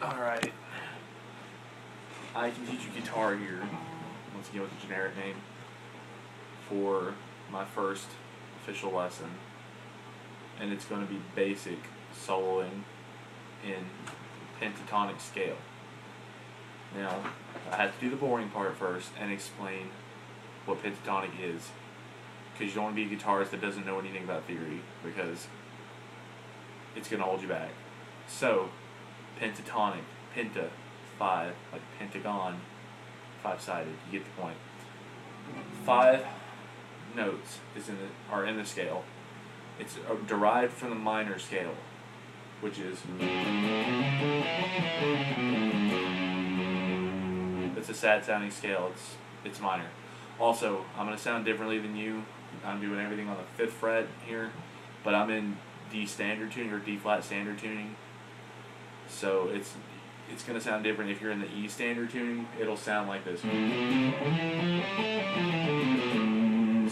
Alright. I can teach you guitar here, once again with a generic name, for my first official lesson. And it's going to be basic soloing in pentatonic scale. Now, I have to do the boring part first and explain what pentatonic is. Because you don't want to be a guitarist that doesn't know anything about theory, because it's going to hold you back. So, pentatonic, penta, 5, like pentagon, 5-sided, you get the point. 5 notes are in the scale. It's derived from the minor scale, which is, it's a sad sounding scale, it's minor. Also, I'm going to sound differently than you. I'm doing everything on the 5th fret here, but I'm in D standard tuning, or D flat standard tuning. So it's going to sound different. If you're in the E standard tuning, it'll sound like this.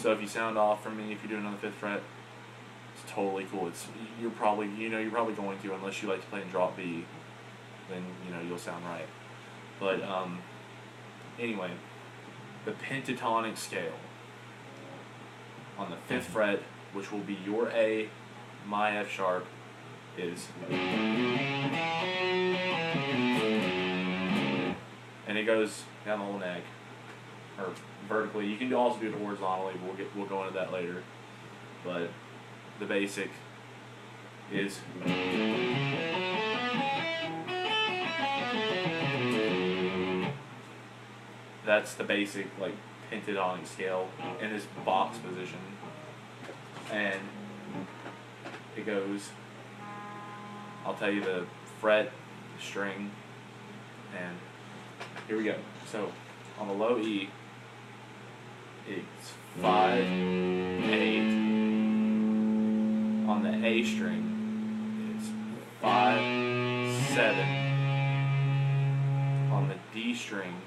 So if you sound off from me, if you're doing it on the 5th fret, it's totally cool. You're probably going to, unless you like to play in drop B, then you'll sound right. But anyway, the pentatonic scale on the 5th fret, which will be your A, my F sharp, is, and it goes down the whole neck, or vertically. You can also do it horizontally, but we'll go into that later. But the basic is, that's the basic like pentatonic scale in this box position, and it goes, I'll tell you the fret, the string, and here we go. So on the low E, it's 5, 8. On the A string, it's 5, 7. On the D string,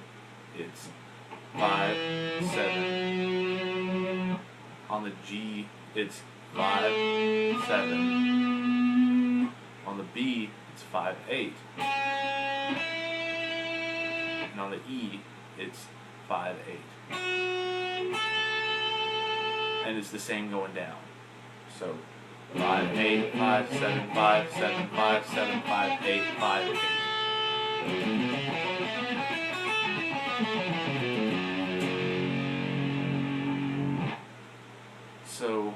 it's 5, 7. On the G, it's 5, 7. On the B, it's 5, 8. And on the E, it's 5, 8. And it's the same going down. So 5, 8, 5, 7, 5, 7, 5, 7, 5, 8, 5, 8. So,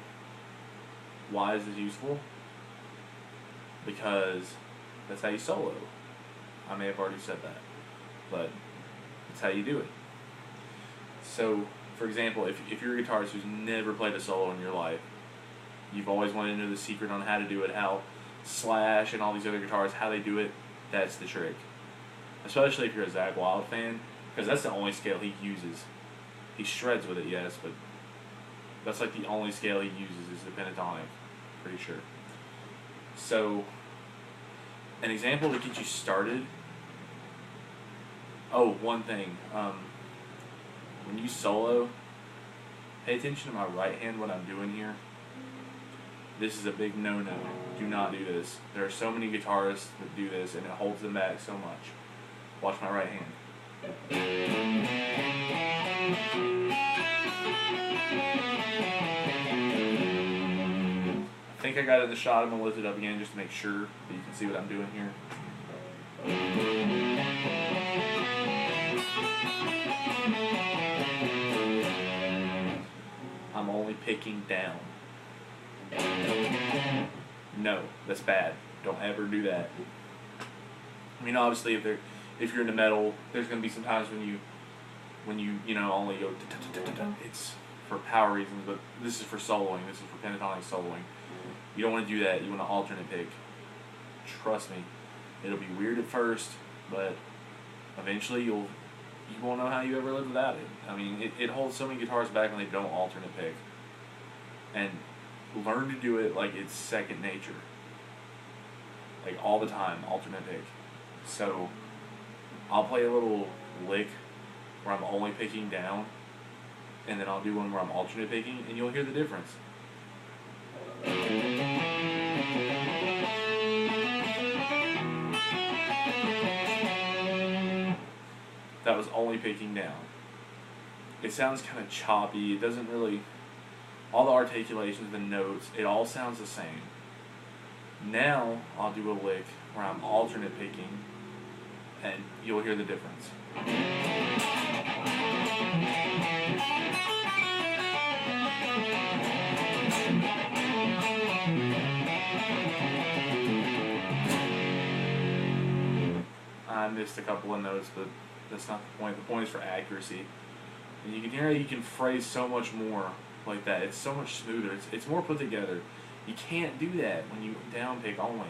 why is this useful? Because that's how you solo. I may have already said that, but that's how you do it. So, for example, if you're a guitarist who's never played a solo in your life, you've always wanted to know the secret on how to do it, how Slash and all these other guitarists, how they do it, that's the trick. Especially if you're a Zakk Wylde fan, because that's the only scale he uses. He shreds with it, yes, but that's like the only scale he uses is the pentatonic, pretty sure. So, an example to get you started. Oh, one thing. When you solo, pay attention to my right hand, what I'm doing here. This is a big no-no. Do not do this. There are so many guitarists that do this, and it holds them back so much. Watch my right hand. I think I got it in the shot. I'm going to lift it up again just to make sure that you can see what I'm doing here. I'm only picking down. No, that's bad. Don't ever do that. I mean, obviously, if you're into metal, there's going to be some times when you only go. It's for power reasons, but this is for soloing. This is for pentatonic soloing. You don't want to do that. You want to alternate pick. Trust me, it'll be weird at first, but eventually you won't know how you ever lived without it. I mean, it holds so many guitars back when they don't alternate pick. And learn to do it like it's second nature. Like all the time, alternate pick. So I'll play a little lick where I'm only picking down, and then I'll do one where I'm alternate picking, and you'll hear the difference. that was only picking down. It sounds kind of choppy. It doesn't really, all the articulations, the notes, it all sounds the same. Now I'll do a lick where I'm alternate picking, and you'll hear the difference. I missed a couple of notes, but that's not the point. The point is for accuracy. And you can hear you can phrase so much more like that. It's so much smoother. It's more put together. You can't do that when you down pick only.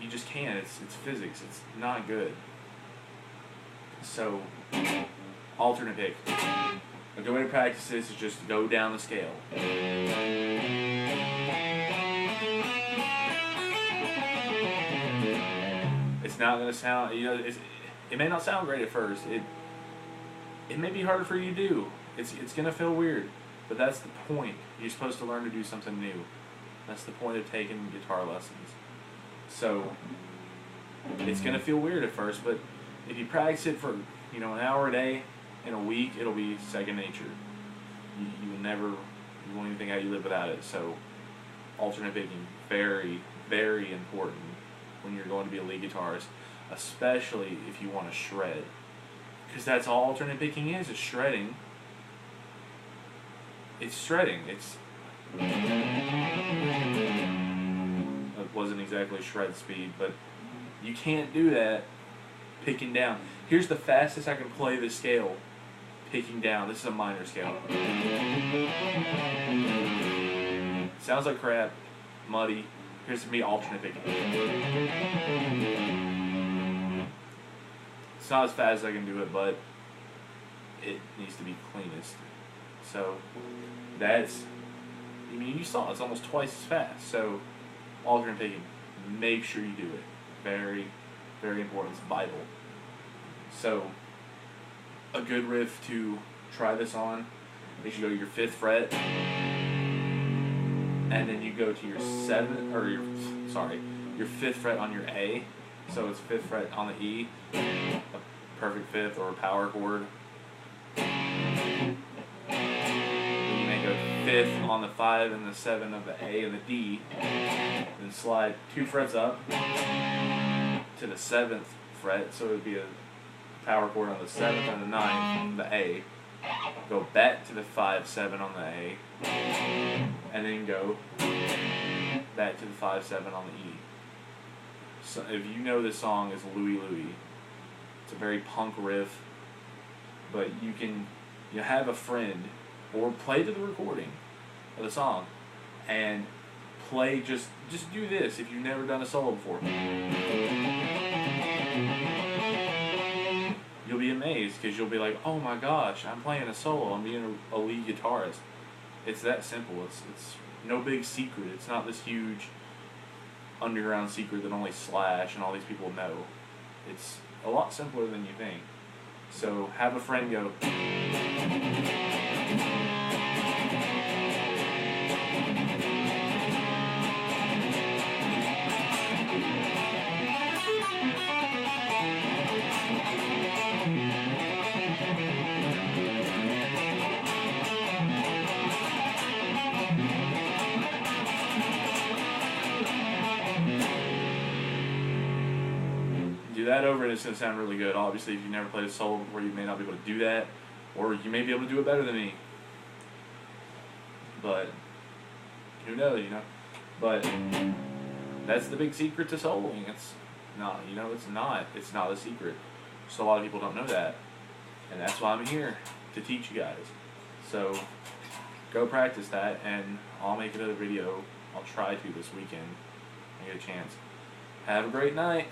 You just can't. It's physics. It's not good. So, alternate pick. A good way to practice this is just go down the scale. It's not going to sound, it may not sound great at first. It may be harder for you to do. It's going to feel weird, but that's the point. You're supposed to learn to do something new. That's the point of taking guitar lessons. So, it's going to feel weird at first, but if you practice it for, an hour a day, in a week, it'll be second nature. You won't even think how you live without it. So, alternate picking, very, very important when you're going to be a lead guitarist, especially if you want to shred. Because that's all alternate picking is shredding. It's shredding. It wasn't exactly shred speed, but you can't do that picking down. Here's the fastest I can play this scale picking down. This is a minor scale. Sounds like crap, muddy. Here's me alternate picking. It's not as fast as I can do it, but it needs to be cleanest. So you saw it's almost twice as fast. So alternate picking, make sure you do it. Very, very important. It's vital. So a good riff to try this on is you go to your 5th fret, and then you go to your 5th fret on your A. So it's 5th fret on the E, a perfect 5th or a power chord. Then you make a 5th on the 5 and the 7 of the A and the D. Then slide 2 frets up to the 7th fret, so it would be a power chord on the 7th and the 9th on the A. Go back to the 5, 7 on the A, and then go back to the 5, 7 on the E. So if you know this song is Louie Louie, it's a very punk riff, but you can have a friend or play to the recording of the song and play just do this if you've never done a solo before. You'll be amazed because you'll be like, oh my gosh, I'm playing a solo, I'm being a lead guitarist. It's that simple. It's no big secret. It's not this huge underground secret that only Slash and all these people know. It's a lot simpler than you think. So have a friend go. That over and it's going to sound really good. Obviously, if you've never played a solo before, you may not be able to do that, or you may be able to do it better than me. But who knows, But that's the big secret to soloing. It's not, it's not a secret. So a lot of people don't know that, and that's why I'm here to teach you guys. So go practice that, and I'll make another video. I'll try to this weekend. I get a chance. Have a great night.